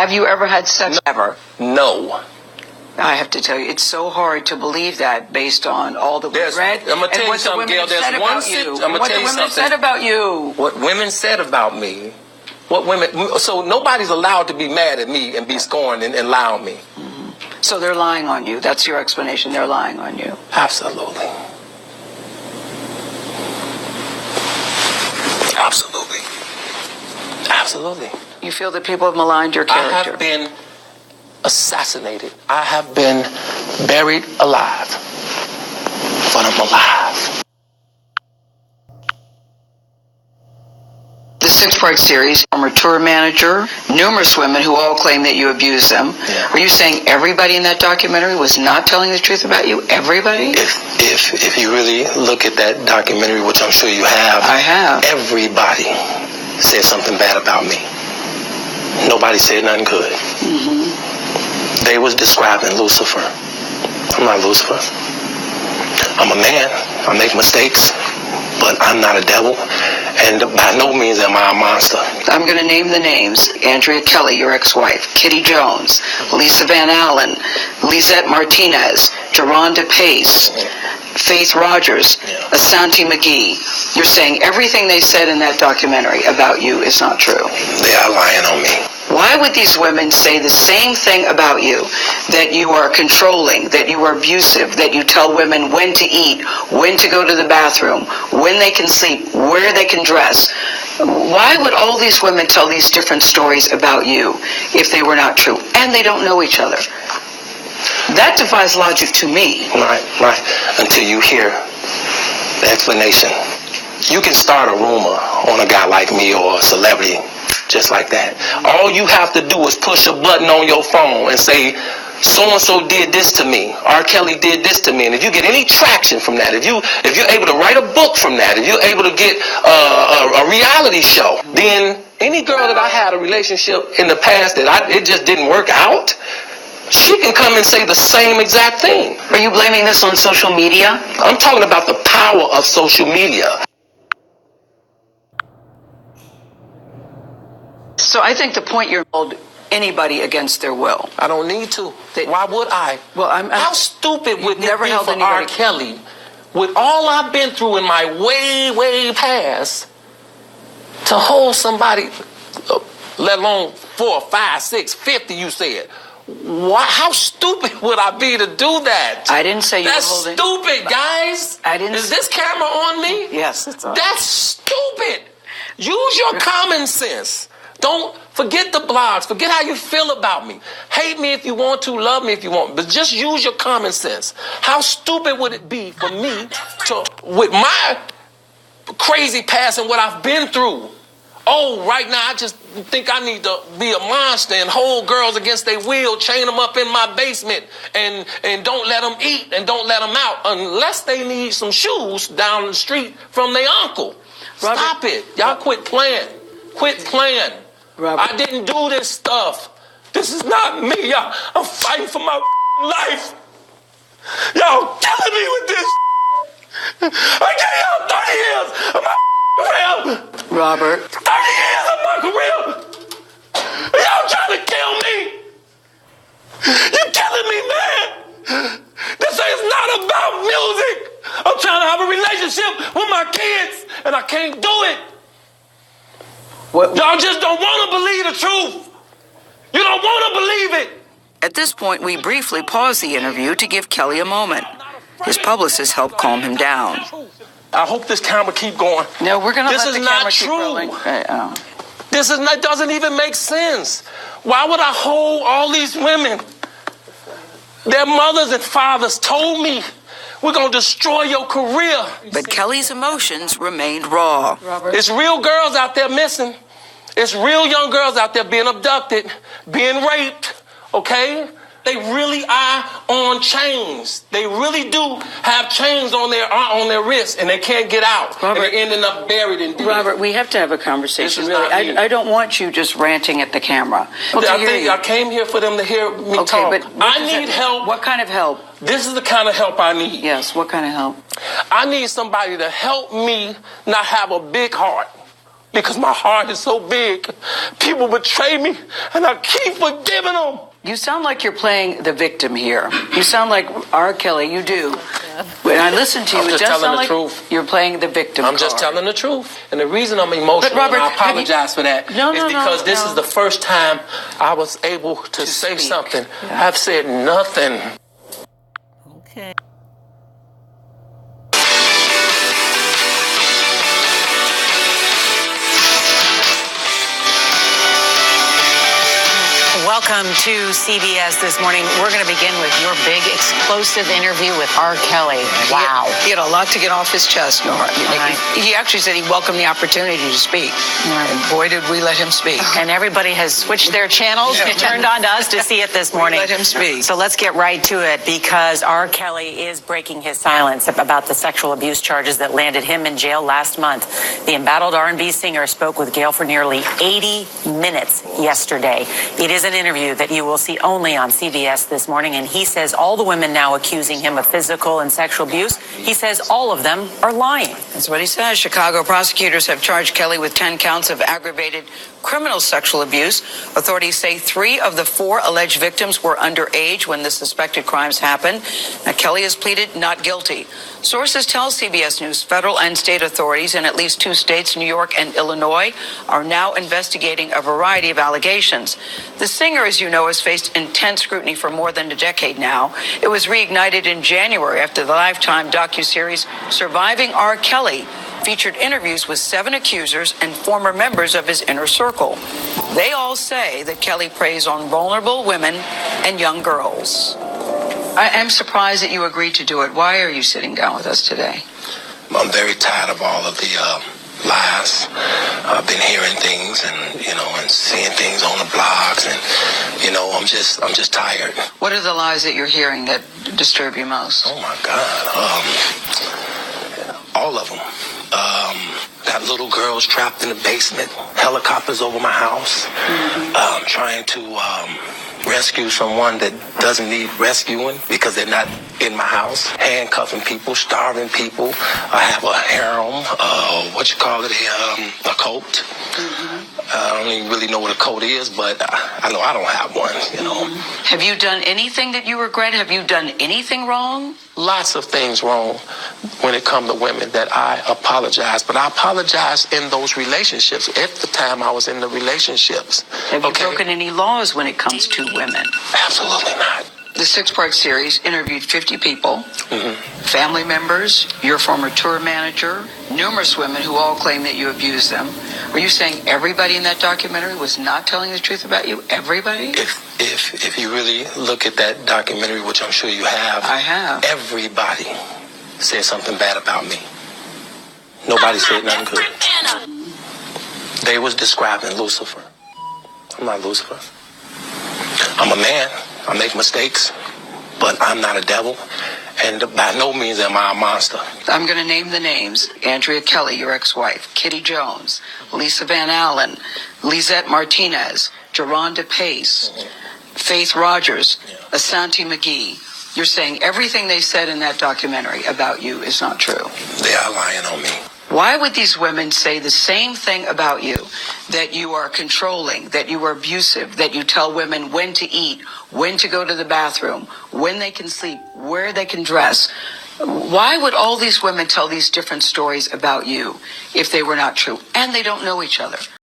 Have you ever had sex ever? No. I have to tell you, it's so hard to believe that based on all that we've read. I'm going to tell you something, Gail. There's one I'm going to tell you something. What the women said about you. What women said about me. What women. So nobody's allowed to be mad at me and be scorned and lie on me. Mm-hmm. So they're lying on you. That's your explanation. They're lying on you. Absolutely. Absolutely. Absolutely. You feel that people have maligned your character? I have been assassinated. I have been buried alive. But I'm alive. The 6-part series, former tour manager, numerous women who all claim that you abused them. Yeah. Are you saying everybody in that documentary was not telling the truth about you? Everybody? If you really look at that documentary, which I'm sure you have. I have. Everybody said something bad about me. Nobody said nothing good. Mm-hmm. They was describing Lucifer. I'm not Lucifer. I'm a man. I make mistakes, but I'm not a devil. And by no means am I a monster. I'm going to name the names. Andrea Kelly, your ex-wife. Kitty Jones. Lisa Van Allen. Lisette Martinez. Geronda Pace. Faith Rogers. Asante McGee. You're saying everything they said in that documentary about you is not true. They are lying on me. Why would these women say the same thing about you? That you are controlling, that you are abusive, that you tell women when to eat, when to go to the bathroom, when they can sleep, where they can dress. Why would all these women tell these different stories about you if they were not true? And they don't know each other. That defies logic to me. Right. Until you hear the explanation. You can start a rumor on a guy like me or a celebrity just like that. All you have to do is push a button on your phone and say, so-and-so did this to me. R. Kelly did this to me. And if you get any traction from that, if you're able to write a book from that, if you're able to get a reality show, then any girl that I had a relationship in the past that it just didn't work out, she can come and say the same exact thing. Are you blaming this on social media? I'm talking about the power of social media. So I think the point you're hold anybody against their will. I don't need to. Why would I? Well, how stupid would it never be held for anybody. R. Kelly, with all I've been through in my way past, to hold somebody, let alone 4, 5, 6, 50, you said. Why, how stupid would I be to do that? I didn't say you were That's holding. stupid, guys. I didn't. Is this camera on me? Yes, it's on. That's stupid. Use your common sense. Don't forget the blogs. Forget how you feel about me. Hate me if you want to. Love me if you want. But just use your common sense. How stupid would it be for me to, with my crazy past and what I've been through, right now I just think I need to be a monster and hold girls against their will, chain them up in my basement and don't let them eat and don't let them out unless they need some shoes down the street from their uncle. Robert, stop it. Y'all quit playing. Quit playing. Robert. I didn't do this stuff. This is not me. Y'all, I'm fighting for my life. Y'all killing me with this. I gave y'all 30 years of my career. Robert. 30 years of my career. Y'all trying to kill me. You killing me, man. This is not about music. I'm trying to have a relationship with my kids, and I can't do it. What? Y'all just don't want to believe the truth. You don't want to believe it. At this point, we briefly pause the interview to give Kelly a moment. His publicist helped calm him down. I hope this camera keep going. No, we're going to let the camera keep rolling. This is not true. It doesn't even make sense. Why would I hold all these women? Their mothers and fathers told me, we're going to destroy your career. But Kelly's emotions remained raw. Robert. It's real girls out there missing. It's real young girls out there being abducted, being raped, okay? They really are on chains. They really do have chains on their wrists, and they can't get out. Robert, and they're ending up buried in deep. Robert, we have to have a conversation. Really, I don't want you just ranting at the camera. I came here for them to hear me talk. But I need help. What kind of help? This is the kind of help I need. Yes, what kind of help? I need somebody to help me not have a big heart. because my heart is so big. People betray me, and I keep forgiving them. You sound like you're playing the victim here. You sound like R. Kelly. You do. When I listen to you, I'm it just does telling sound the like truth. you're playing the victim I'm just card. telling the truth. And the reason I'm emotional, But Robert, and I have you- apologize for that, No, is no, because no, this no. is the first time I was able to say speak. something. Yeah. I've said nothing. Okay. Welcome to CBS This Morning. We're going to begin with your big explosive interview with R. Kelly. Wow. He had a lot to get off his chest, Nora. Right. He actually said he welcomed the opportunity to speak. Right. And boy, did we let him speak. And everybody has switched their channels and turned on to us to see it this morning. Let him speak. So let's get right to it, because R. Kelly is breaking his silence about the sexual abuse charges that landed him in jail last month. The embattled R&B singer spoke with Gayle for nearly 80 minutes yesterday. It is an interview that you will see only on CBS This Morning, and he says all the women now accusing him of physical and sexual abuse, he says all of them are lying. That's what he says. Chicago prosecutors have charged Kelly with 10 counts of aggravated criminal sexual abuse. Authorities say 3 of the 4 alleged victims were underage when the suspected crimes happened. Now, Kelly has pleaded not guilty. Sources tell CBS News federal and state authorities in at least 2 states, New York and Illinois, are now investigating a variety of allegations. The singer, as you know, has faced intense scrutiny for more than a decade now. It was reignited in January after the Lifetime docuseries Surviving R. Kelly featured interviews with 7 accusers and former members of his inner circle. They all say that Kelly preys on vulnerable women and young girls. I am surprised that you agreed to do it. Why are you sitting down with us today? I'm very tired of all of the lies. I've been hearing things and seeing things on the blogs, and I'm just tired. What are the lies that you're hearing that disturb you most? Oh my God, all of them. Got little girls trapped in the basement, helicopters over my house, trying to rescue someone that doesn't need rescuing because they're not in my house, handcuffing people, starving people. I have a harem, a cult. I don't even really know what a cult is, but I know I don't have one, Have you done anything that you regret? Have you done anything wrong? Lots of things wrong when it comes to women that I apologize. But I apologize in those relationships. At the time I was in the relationships. Have you broken any laws when it comes to women? Absolutely not. The 6-part series interviewed 50 people, family members, your former tour manager, numerous women who all claim that you abused them. Were you saying everybody in that documentary was not telling the truth about you? Everybody? If you really look at that documentary, which I'm sure you have, I have. Everybody said something bad about me. Nobody said nothing good. They was describing Lucifer. I'm not Lucifer. I'm a man. I make mistakes, but I'm not a devil, and by no means am I a monster. I'm going to name the names. Andrea Kelly, your ex-wife, Kitty Jones, Lisa Van Allen, Lisette Martinez, Geronda Pace, Faith Rogers, Asante McGee. You're saying everything they said in that documentary about you is not true. They are lying on me. Why would these women say the same thing about you, that you are controlling, that you are abusive, that you tell women when to eat, when to go to the bathroom, when they can sleep, where they can dress? Why would all these women tell these different stories about you if they were not true? And they don't know each other.